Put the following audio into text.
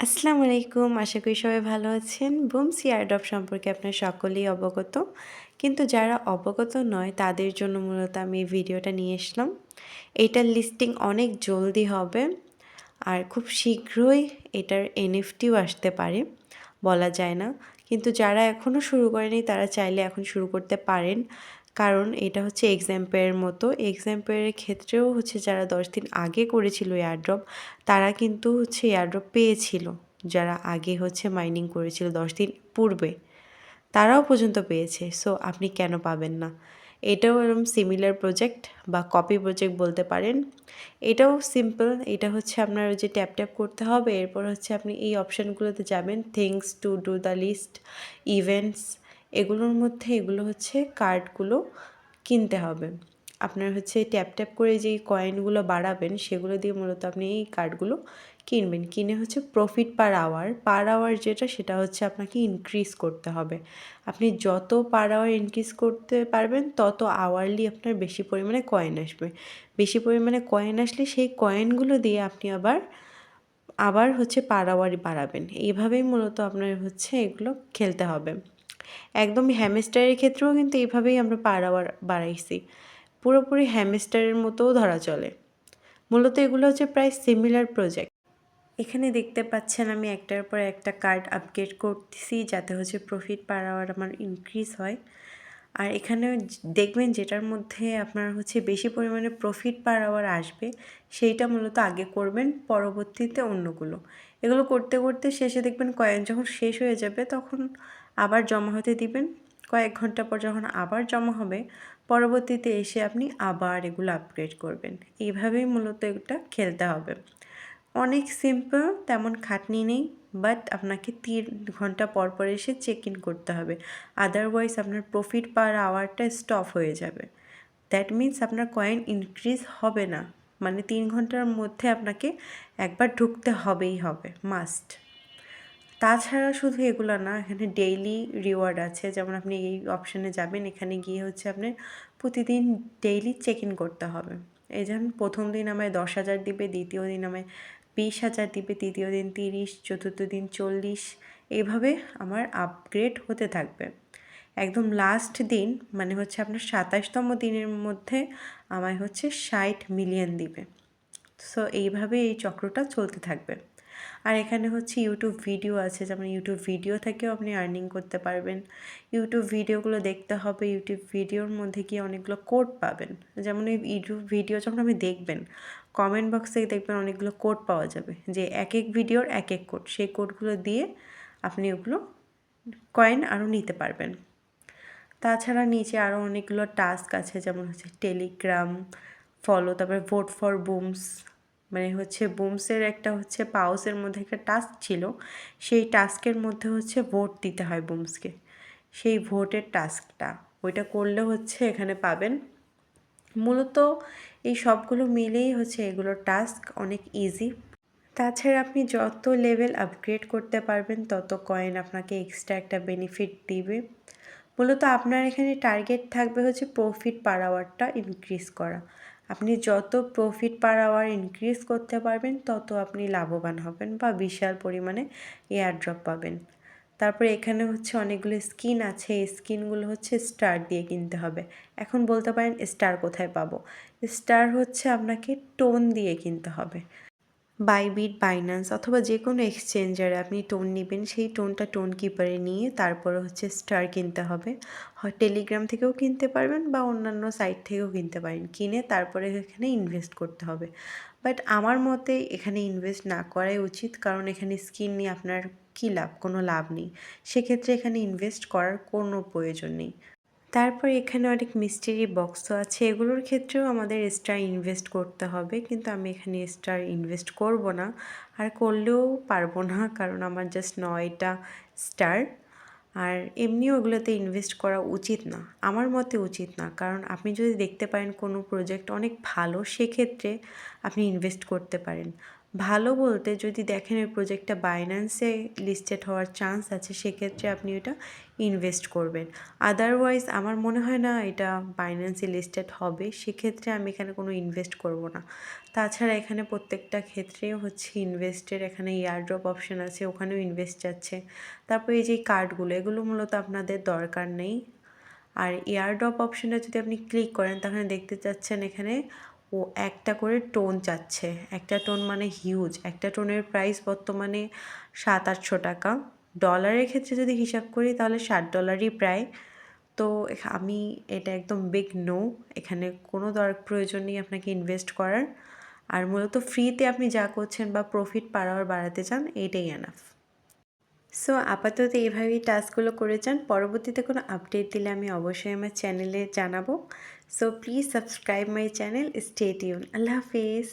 আসসালামু আলাইকুম। আশা করি সবাই ভালো আছেন। বুমস এয়ারড্রপ সম্পর্কে আপনারা সকলেই অবগত। কিন্তু যারা অবগত নয় তাদের জন্য মূলত আমি এই ভিডিওটা নিয়ে আসলাম। এইটার লিস্টিং অনেক জলদি হবে আর খুব শীঘ্রই এটার এনএফটিও আসতে পারে, বলা যায় না। কিন্তু যারা এখনও শুরু করেনি তারা চাইলে এখন শুরু করতে পারেন। কারণ এটা হচ্ছে এক্সাম্পেয়ারের মতো। এক্সাম্পেয়ারের ক্ষেত্রেও হচ্ছে যারা 10 দিন আগে করেছিল এয়ারড্রপ তারা কিন্তু হচ্ছে এয়ারড্রপ পেয়েছিল। যারা আগে হচ্ছে মাইনিং করেছিল 10 দিন পূর্বে তারাও পর্যন্ত পেয়েছে। সো আপনি কেন পাবেন না? এটাও এরকম সিমিলার প্রজেক্ট বা কপি প্রজেক্ট বলতে পারেন। এটাও সিম্পল। এটা হচ্ছে আপনার ওই যে ট্যাপ করতে হবে। এরপর হচ্ছে আপনি এই অপশানগুলোতে যাবেন, things to do the list, events. এগুলোর মধ্যে এগুলো হচ্ছে কার্ডগুলো কিনতে হবে। আপনার হচ্ছে ট্যাপ করে যেই কয়েনগুলো বাড়াবেন সেগুলো দিয়ে মূলত আপনি এই কার্ডগুলো কিনবেন। কিনে হচ্ছে প্রফিট পার আওয়ার যেটা সেটা হচ্ছে আপনাকে ইনক্রিজ করতে হবে। আপনি যত পার আওয়ার ইনক্রিজ করতে পারবেন তত আওয়ারলি আপনার বেশি পরিমাণে কয়েন আসবে। বেশি পরিমাণে কয়েন আসলে সেই কয়েনগুলো দিয়ে আপনি আবার হচ্ছে পার আওয়ার বাড়াবেন। এইভাবেই মূলত আপনার হচ্ছে এগুলো খেলতে হবে। একদমই হ্যামস্টারের ক্ষেত্রেও কিন্তু এইভাবেই আমরা পার আওয়ার বাড়াইছি। পুরোপুরি হ্যামস্টারের মতোও ধরা চলে। মূলত এগুলো হচ্ছে প্রায় সিমিলার প্রজেক্ট। এখানে দেখতে পাচ্ছেন আমি একটার পর একটা কার্ড আপগ্রেড করতেছি যাতে হচ্ছে প্রফিট পার আওয়ার আমার ইনক্রিজ হয়। আর এখানে দেখবেন যেটার মধ্যে আপনার হচ্ছে বেশি পরিমাণে প্রফিট পার আওয়ার আসবে সেইটা মূলত আগে করবেন, পরবর্তীতে অন্যগুলো। এগুলো করতে করতে শেষে দেখবেন কয়েন যখন শেষ হয়ে যাবে তখন আবার জমা হতে দিবেন। কয়েক ঘন্টা পর যখন আবার জমা হবে পরবর্তীতে এসে আপনি আবার এগুলো আপগ্রেড করবেন। এইভাবেই মূলত এটা খেলতে হবে। অনেক সিম্পল, তেমন খাটনি নেই, বাট আপনাকে 3 ঘন্টা পর পর এসে চেক ইন করতে হবে। আদারওয়াইজ আপনার প্রফিট পার আওয়ারটা স্টপ হয়ে যাবে। দ্যাট মিন্স আপনার কয়েন ইনক্রিজ হবে না। মানে 3 ঘন্টার মধ্যে আপনাকে একবার ঢুকতে হবেই হবে, মাস্ট। তাছাড়া শুধু এগুলো না, এখানে ডেইলি রিওয়ার্ড আছে। যেমন আপনি এই অপশানে যাবেন, এখানে গিয়ে হচ্ছে আপনার প্রতিদিন ডেইলি চেক ইন করতে হবে। এই যেমন প্রথম দিন আমায় 10,000 দিবে, দ্বিতীয় দিন আমায় 20,000 দিবে, তৃতীয় দিন 30, চতুর্থ দিন 40, এইভাবে আমার আপগ্রেড হতে থাকবে। একদম লাস্ট দিন মানে হচ্ছে আপনার 27তম দিনের মধ্যে আমায় হচ্ছে 60 মিলিয়ন দিবে। সো এইভাবে এই চক্রটা চলতে থাকবে। আর এখানে হচ্ছে ইউটিউব ভিডিও আছে, যেমন ইউটিউব ভিডিও থেকেও আপনি আর্নিং করতে পারবেন। ইউটিউব ভিডিওগুলো দেখতে হবে। ইউটিউব ভিডিওর মধ্যে গিয়ে অনেকগুলো কোড পাবেন। যেমন এই ইউটিউব ভিডিও যখন আপনি দেখবেন কমেন্ট বক্সে দেখবেন অনেকগুলো কোড পাওয়া যাবে, যে এক এক ভিডিওর এক এক কোড। সেই কোডগুলো দিয়ে আপনি ওগুলো কয়েন আরও নিতে পারবেন। তাছাড়া নিচে আরও অনেকগুলো টাস্ক আছে, যেমন হচ্ছে টেলিগ্রাম ফলো, তারপরে ভোট ফর বুমস। মানে হচ্ছে বুমসের একটা হচ্ছে পাউসের মধ্যে একটা টাস্ক ছিল, সেই টাস্কের মধ্যে হচ্ছে ভোট দিতে হয় বুমসকে। সেই ভোটের টাস্কটা ওইটা করলে হচ্ছে এখানে পাবেন। মূলত এই সবগুলো মিলেই হচ্ছে এগুলোর টাস্ক অনেক ইজি। তাছাড়া আপনি যত লেভেল আপগ্রেড করতে পারবেন তত কয়েন আপনাকে এক্সট্রা একটা বেনিফিট দিবে। মূলত আপনার এখানে টার্গেট থাকবে হচ্ছে প্রফিট পার আওয়ারটা ইনক্রিজ করা। আপনি যত প্রফিট পার আওয়ার ইনক্রিজ করতে পারবেন তত আপনি লাভবান হবেন বা বিশাল পরিমাণে এয়ারড্রপ পাবেন। তারপরে এখানে হচ্ছে অনেকগুলো স্কিন আছে। এই স্কিনগুলো হচ্ছে স্টার দিয়ে কিনতে হবে। এখন বলতে পারেন স্টার কোথায় পাবো? স্টার হচ্ছে আপনাকে টোন দিয়ে কিনতে হবে। বাইবিট, বাইন্যান্স অথবা যে কোনো এক্সচেঞ্জারে আপনি টোন নেবেন, সেই টোনটা টোন কিপারে নিয়ে তারপরে হচ্ছে স্টার কিনতে হবে। হয় টেলিগ্রাম থেকেও কিনতে পারবেন বা অন্যান্য সাইট থেকেও কিনতে পারেন। কিনে তারপরে এখানে ইনভেস্ট করতে হবে। বাট আমার মতে এখানে ইনভেস্ট না করাই উচিত, কারণ এখানে স্কিন নিয়ে আপনার কী লাভ? কোনো লাভ নেই। সেক্ষেত্রে এখানে ইনভেস্ট করার কোনো প্রয়োজন নেই। তারপর এখানে অনেক মিস্ট্রি বক্সও আছে। এগুলোর ক্ষেত্রেও আমাদের স্টার ইনভেস্ট করতে হবে, কিন্তু আমি এখানে স্টার ইনভেস্ট করব না। আর করলেও পারবো না, কারণ আমার জাস্ট 9টা স্টার। আর এমনিও ওগুলোতে ইনভেস্ট করা উচিত না, আমার মতে উচিত না। কারণ আপনি যদি দেখতে পারেন কোনো প্রজেক্ট অনেক ভালো, সেক্ষেত্রে আপনি ইনভেস্ট করতে পারেন। ভালো বলতে যদি দেখেন এই প্রজেক্টটা বাইন্যান্সে লিস্টেড হওয়ার চান্স আছে, সেক্ষেত্রে আপনি ওটা ইনভেস্ট করবেন। আদারওয়াইজ আমার মনে হয় না এটা বাইন্যান্সে লিস্টেড হবে, সেক্ষেত্রে আমি এখানে কোনো ইনভেস্ট করব না। তাছাড়া এখানে প্রত্যেকটা ক্ষেত্রে হচ্ছে ইনভেস্টের এখানে এয়ারড্রপ অপশন আছে, ওখানেও ইনভেস্ট যাচ্ছে। তারপর এই যে কার্ডগুলো, এগুলো মূলত আপনাদের দরকার নেই। আর এয়ারড্রপ অপশনে যদি আপনি ক্লিক করেন তাহলে দেখতে চাচ্ছেন এখানে ও একটা করে টোন চাচ্ছে। একটা টোন মানে হিউজ, একটা টোনের প্রাইস বর্তমানে 700-800 টাকা। ডলারের ক্ষেত্রে যদি হিসাব করি তাহলে $60 প্রায়। তো আমি এটা একদম বিগ নো, এখানে কোনো প্রয়োজন নেই আপনাকে ইনভেস্ট করার। আর মূলত ফ্রিতে আপনি যা করছেন বা প্রফিট পার আওয়ার বাড়াতে চান, এইটাই এনাফ। সো আপাতত এইভাবেই টাস্কগুলো করে যান। পরবর্তীতে কোনো আপডেট দিলে আমি অবশ্যই আমার চ্যানেলে জানাবো। So please subscribe my channel, stay tune. Allah Hafiz.